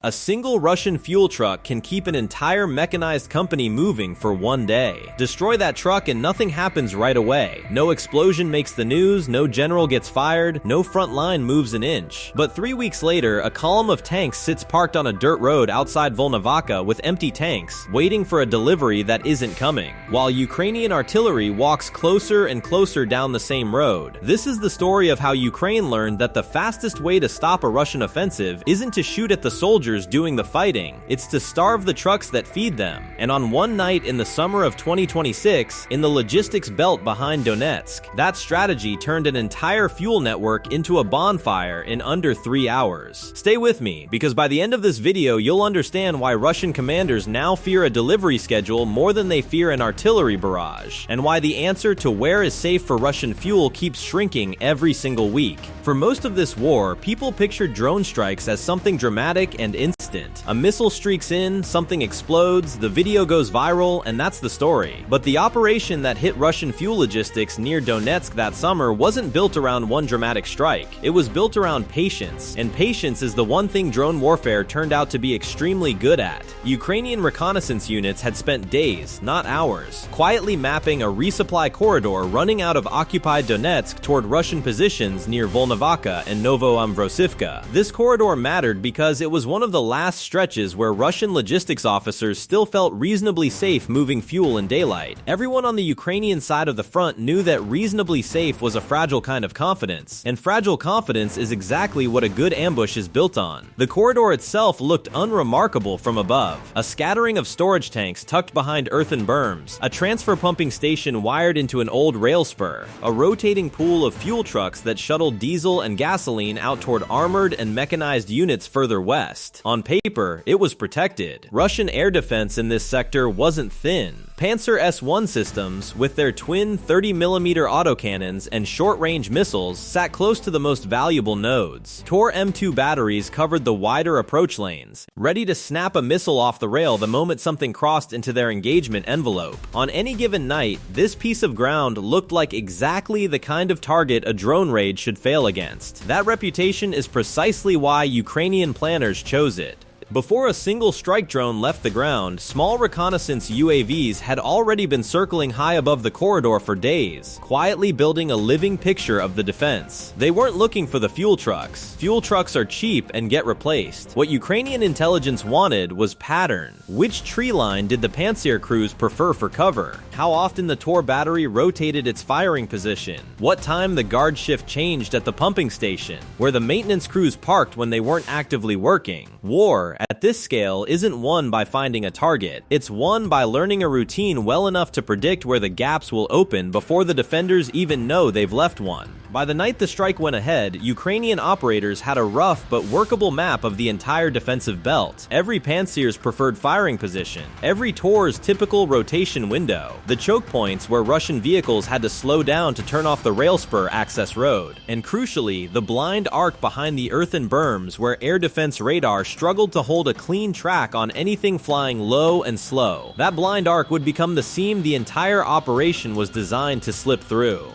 A single Russian fuel truck can keep an entire mechanized company moving for one day. Destroy that truck and nothing happens right away. No explosion makes the news, no general gets fired, no front line moves an inch. But 3 weeks later, a column of tanks sits parked on a dirt road outside Volnovakha with empty tanks, waiting for a delivery that isn't coming, while Ukrainian artillery walks closer and closer down the same road. This is the story of how Ukraine learned that the fastest way to stop a Russian offensive isn't to shoot at the soldiers doing the fighting, it's to starve the trucks that feed them. And on one night in the summer of 2026, in the logistics belt behind Donetsk, that strategy turned an entire fuel network into a bonfire in under 3 hours. Stay with me, because by the end of this video you'll understand why Russian commanders now fear a delivery schedule more than they fear an artillery barrage, and why the answer to where is safe for Russian fuel keeps shrinking every single week. For most of this war, people pictured drone strikes as something dramatic and instant. A missile streaks in, something explodes, the video goes viral, and that's the story. But the operation that hit Russian fuel logistics near Donetsk that summer wasn't built around one dramatic strike. It was built around patience, and patience is the one thing drone warfare turned out to be extremely good at. Ukrainian reconnaissance units had spent days, not hours, quietly mapping a resupply corridor running out of occupied Donetsk toward Russian positions near Volnovakha-Novoamvrosiivka. This corridor mattered because it was one of the last stretches where Russian logistics officers still felt reasonably safe moving fuel in daylight. Everyone on the Ukrainian side of the front knew that reasonably safe was a fragile kind of confidence, and fragile confidence is exactly what a good ambush is built on. The corridor itself looked unremarkable from above. A scattering of storage tanks tucked behind earthen berms, a transfer pumping station wired into an old rail spur, a rotating pool of fuel trucks that shuttled diesel and gasoline out toward armored and mechanized units further west. On paper, it was protected. Russian air defense in this sector wasn't thin. Pantsir-S1 systems, with their twin 30mm autocannons and short-range missiles, sat close to the most valuable nodes. Tor-M2 batteries covered the wider approach lanes, ready to snap a missile off the rail the moment something crossed into their engagement envelope. On any given night, this piece of ground looked like exactly the kind of target a drone raid should fail against. That reputation is precisely why Ukrainian planners chose it. Before a single strike drone left the ground, small reconnaissance UAVs had already been circling high above the corridor for days, quietly building a living picture of the defense. They weren't looking for the fuel trucks. Fuel trucks are cheap and get replaced. What Ukrainian intelligence wanted was pattern. Which tree line did the Pantsir crews prefer for cover? How often the Tor battery rotated its firing position? What time the guard shift changed at the pumping station, where the maintenance crews parked when they weren't actively working? War, at this scale, isn't won by finding a target. It's won by learning a routine well enough to predict where the gaps will open before the defenders even know they've left one. By the night the strike went ahead, Ukrainian operators had a rough but workable map of the entire defensive belt, every Pantsir's preferred firing position, every Tor's typical rotation window, the choke points where Russian vehicles had to slow down to turn off the rail spur access road, and crucially, the blind arc behind the earthen berms where air defense radar struggled to hold a clean track on anything flying low and slow. That blind arc would become the seam the entire operation was designed to slip through.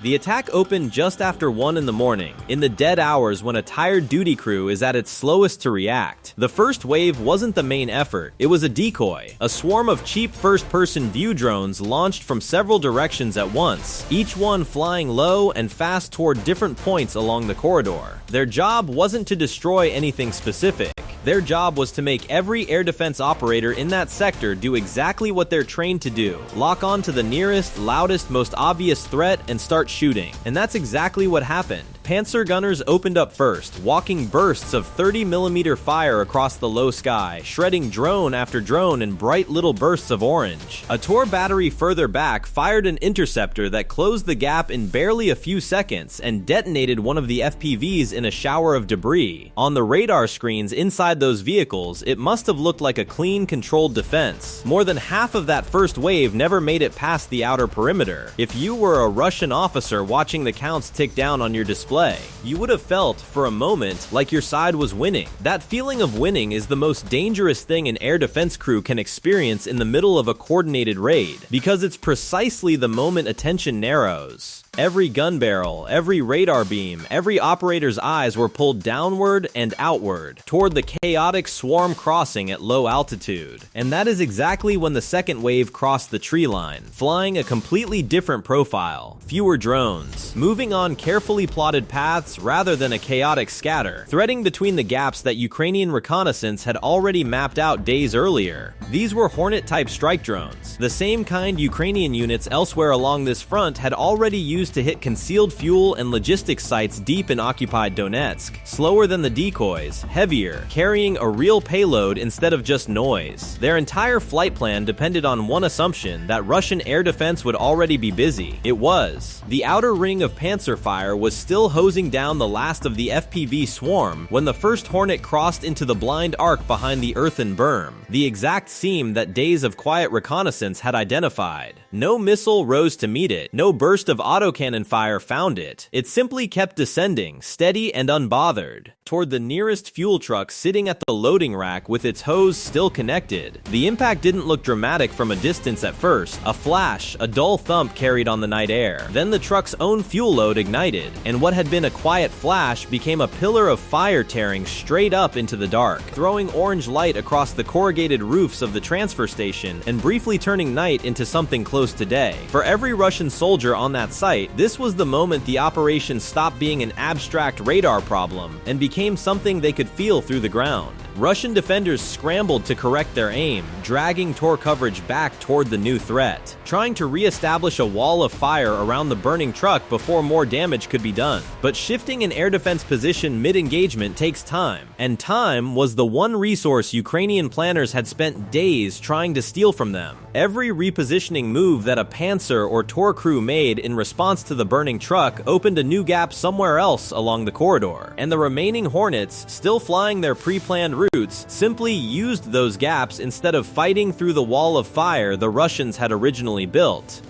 The attack opened just after 1 in the morning, in the dead hours when a tired duty crew is at its slowest to react. The first wave wasn't the main effort, it was a decoy, a swarm of cheap first-person view drones launched from several directions at once, each one flying low and fast toward different points along the corridor. Their job wasn't to destroy anything specific. Their job was to make every air defense operator in that sector do exactly what they're trained to do: lock on to the nearest, loudest, most obvious threat and start shooting. And that's exactly what happened. Pantsir gunners opened up first, walking bursts of 30mm fire across the low sky, shredding drone after drone in bright little bursts of orange. A Tor battery further back fired an interceptor that closed the gap in barely a few seconds and detonated one of the FPVs in a shower of debris. On the radar screens inside those vehicles, it must have looked like a clean, controlled defense. More than half of that first wave never made it past the outer perimeter. If you were a Russian officer watching the counts tick down on your display, you would have felt, for a moment, like your side was winning. That feeling of winning is the most dangerous thing an air defense crew can experience in the middle of a coordinated raid, because it's precisely the moment attention narrows. Every gun barrel, every radar beam, every operator's eyes were pulled downward and outward, toward the chaotic swarm crossing at low altitude. And that is exactly when the second wave crossed the tree line, flying a completely different profile. Fewer drones, moving on carefully plotted paths rather than a chaotic scatter, threading between the gaps that Ukrainian reconnaissance had already mapped out days earlier. These were Hornet-type strike drones, the same kind Ukrainian units elsewhere along this front had already used to hit concealed fuel and logistics sites deep in occupied Donetsk. Slower than the decoys, heavier, carrying a real payload instead of just noise. Their entire flight plan depended on one assumption, that Russian air defense would already be busy. It was. The outer ring of Pantsir fire was still hosing down the last of the FPV swarm when the first Hornet crossed into the blind arc behind the earthen berm, the exact seam that days of quiet reconnaissance had identified. No missile rose to meet it, no burst of autocannon fire found it. It simply kept descending, steady and unbothered, toward the nearest fuel truck sitting at the loading rack with its hose still connected. The impact didn't look dramatic from a distance at first. A flash, a dull thump carried on the night air. Then the truck's own fuel load ignited, and what had been a quiet flash became a pillar of fire tearing straight up into the dark, throwing orange light across the corrugated roofs of the transfer station and briefly turning night into something close to day. For every Russian soldier on that site, this was the moment the operation stopped being an abstract radar problem and became something they could feel through the ground. Russian defenders scrambled to correct their aim, dragging Tor coverage back toward the new threat, trying to re-establish a wall of fire around the burning truck before more damage could be done. But shifting an air defense position mid-engagement takes time, and time was the one resource Ukrainian planners had spent days trying to steal from them. Every repositioning move that a Pantsir or Tor crew made in response to the burning truck opened a new gap somewhere else along the corridor, and the remaining Hornets, still flying their pre-planned routes, simply used those gaps instead of fighting through the wall of fire the Russians had originally built.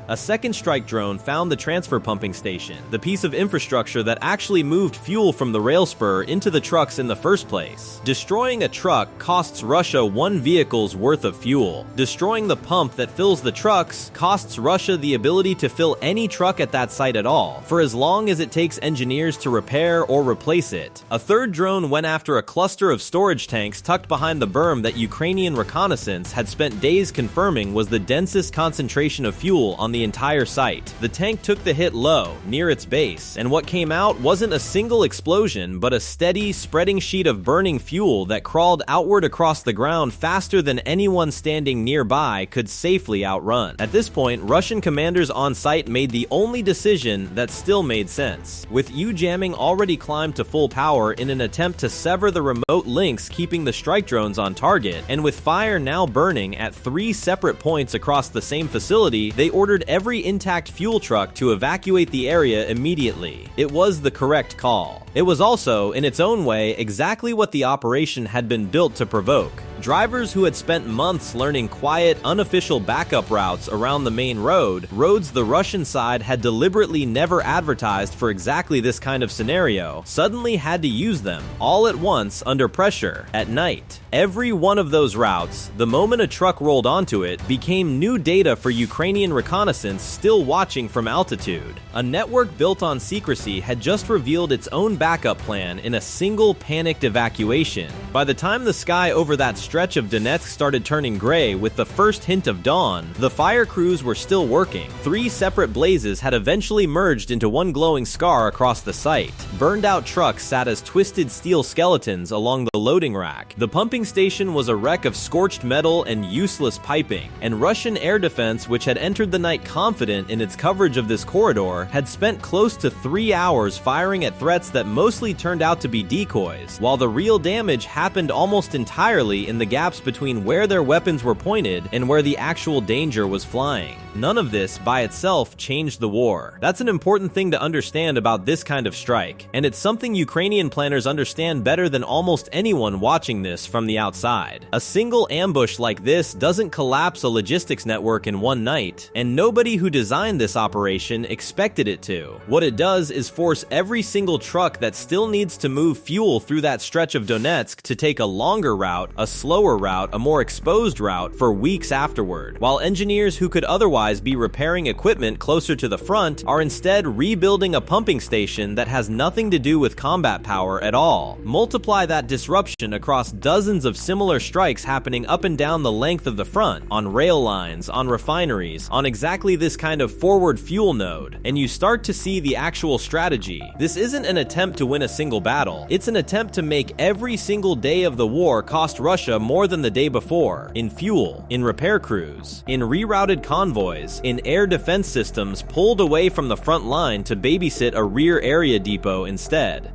A second strike drone found the transfer pumping station, the piece of infrastructure that actually moved fuel from the rail spur into the trucks in the first place. Destroying a truck costs Russia one vehicle's worth of fuel. Destroying the pump that fills the trucks costs Russia the ability to fill any truck at that site at all, for as long as it takes engineers to repair or replace it. A third drone went after a cluster of storage tanks tucked behind the berm that Ukrainian reconnaissance had spent days confirming was the densest concentration of fuel on the entire site. The tank took the hit low, near its base, and what came out wasn't a single explosion, but a steady, spreading sheet of burning fuel that crawled outward across the ground faster than anyone standing nearby could safely outrun. At this point, Russian commanders on site made the only decision that still made sense. With U-jamming already climbed to full power in an attempt to sever the remote links keeping the strike drones on target, and with fire now burning at 3 separate points across the same facility, they ordered every intact fuel truck to evacuate the area immediately. It was the correct call. It was also, in its own way, exactly what the operation had been built to provoke. Drivers who had spent months learning quiet, unofficial backup routes around the main roads the Russian side had deliberately never advertised for exactly this kind of scenario, suddenly had to use them, all at once, under pressure, at night. Every one of those routes, the moment a truck rolled onto it, became new data for Ukrainian reconnaissance still watching from altitude. A network built on secrecy had just revealed its own backup plan in a single panicked evacuation. By the time the sky over that stretch of Donetsk started turning gray with the first hint of dawn, the fire crews were still working. 3 separate blazes had eventually merged into one glowing scar across the site. Burned out trucks sat as twisted steel skeletons along the loading rack. The pumping station was a wreck of scorched metal and useless piping, and Russian air defense, which had entered the night confident in its coverage of this corridor, had spent close to 3 hours firing at threats that mostly turned out to be decoys, while the real damage happened almost entirely in the gaps between where their weapons were pointed and where the actual danger was flying. None of this by itself changed the war. That's an important thing to understand about this kind of strike, and it's something Ukrainian planners understand better than almost anyone watching this from the outside. A single ambush like this doesn't collapse a logistics network in one night, and nobody who designed this operation expected it to. What it does is force every single truck that still needs to move fuel through that stretch of Donetsk to to take a longer route, a slower route, a more exposed route for weeks afterward, while engineers who could otherwise be repairing equipment closer to the front are instead rebuilding a pumping station that has nothing to do with combat power at all. Multiply that disruption across dozens of similar strikes happening up and down the length of the front, on rail lines, on refineries, on exactly this kind of forward fuel node, and you start to see the actual strategy. This isn't an attempt to win a single battle. It's an attempt to make every single day of the war cost Russia more than the day before, in fuel, in repair crews, in rerouted convoys, in air defense systems pulled away from the front line to babysit a rear area depot instead.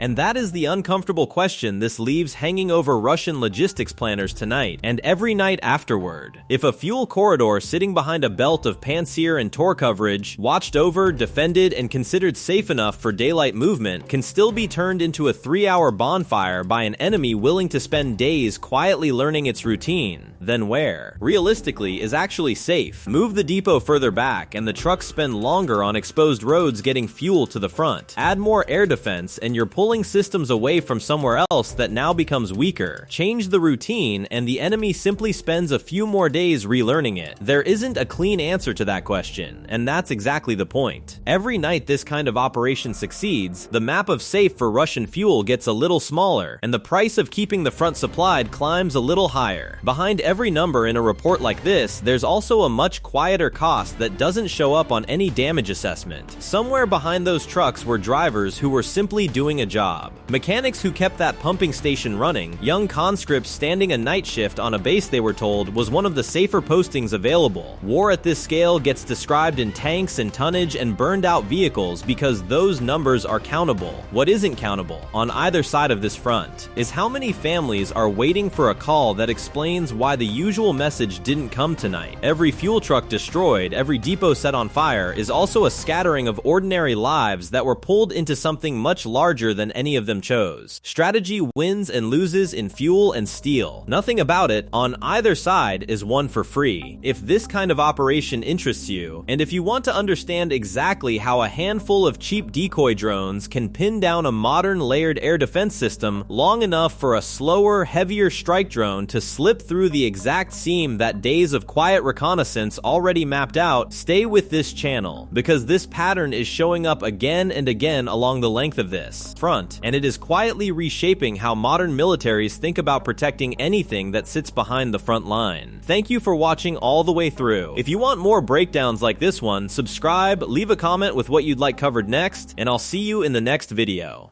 And that is the uncomfortable question this leaves hanging over Russian logistics planners tonight, and every night afterward. If a fuel corridor sitting behind a belt of Pantsir and Tor coverage, watched over, defended, and considered safe enough for daylight movement, can still be turned into a 3-hour bonfire by an enemy willing to spend days quietly learning its routine, then where, realistically, is actually safe? Move the depot further back, and the trucks spend longer on exposed roads getting fuel to the front. Add more air defense, and you're pulling systems away from somewhere else that now becomes weaker. Change the routine, and the enemy simply spends a few more days relearning it. There isn't a clean answer to that question, and that's exactly the point. Every night this kind of operation succeeds, the map of safe for Russian fuel gets a little smaller, and the price of keeping the front supplied climbs a little higher. Behind every number in a report like this, there's also a much quieter cost that doesn't show up on any damage assessment. Somewhere behind those trucks were drivers who were simply doing a job. Mechanics who kept that pumping station running, young conscripts standing a night shift on a base they were told was one of the safer postings available. War at this scale gets described in tanks and tonnage and burned out vehicles because those numbers are countable. What isn't countable, on either side of this front, is how many families are waiting for a call that explains why the usual message didn't come tonight. Every fuel truck destroyed, every depot set on fire is also a scattering of ordinary lives that were pulled into something much larger than any of them chose. Strategy wins and loses in fuel and steel. Nothing about it, on either side, is won for free. If this kind of operation interests you, and if you want to understand exactly how a handful of cheap decoy drones can pin down a modern layered air defense system long enough for a slower, heavier strike drone to slip through the exact seam that days of quiet reconnaissance already mapped out, stay with this channel, because this pattern is showing up again and again along the length of this front, and it is quietly reshaping how modern militaries think about protecting anything that sits behind the front line. Thank you for watching all the way through. If you want more breakdowns like this one, subscribe, leave a comment with what you'd like covered next, and I'll see you in the next video.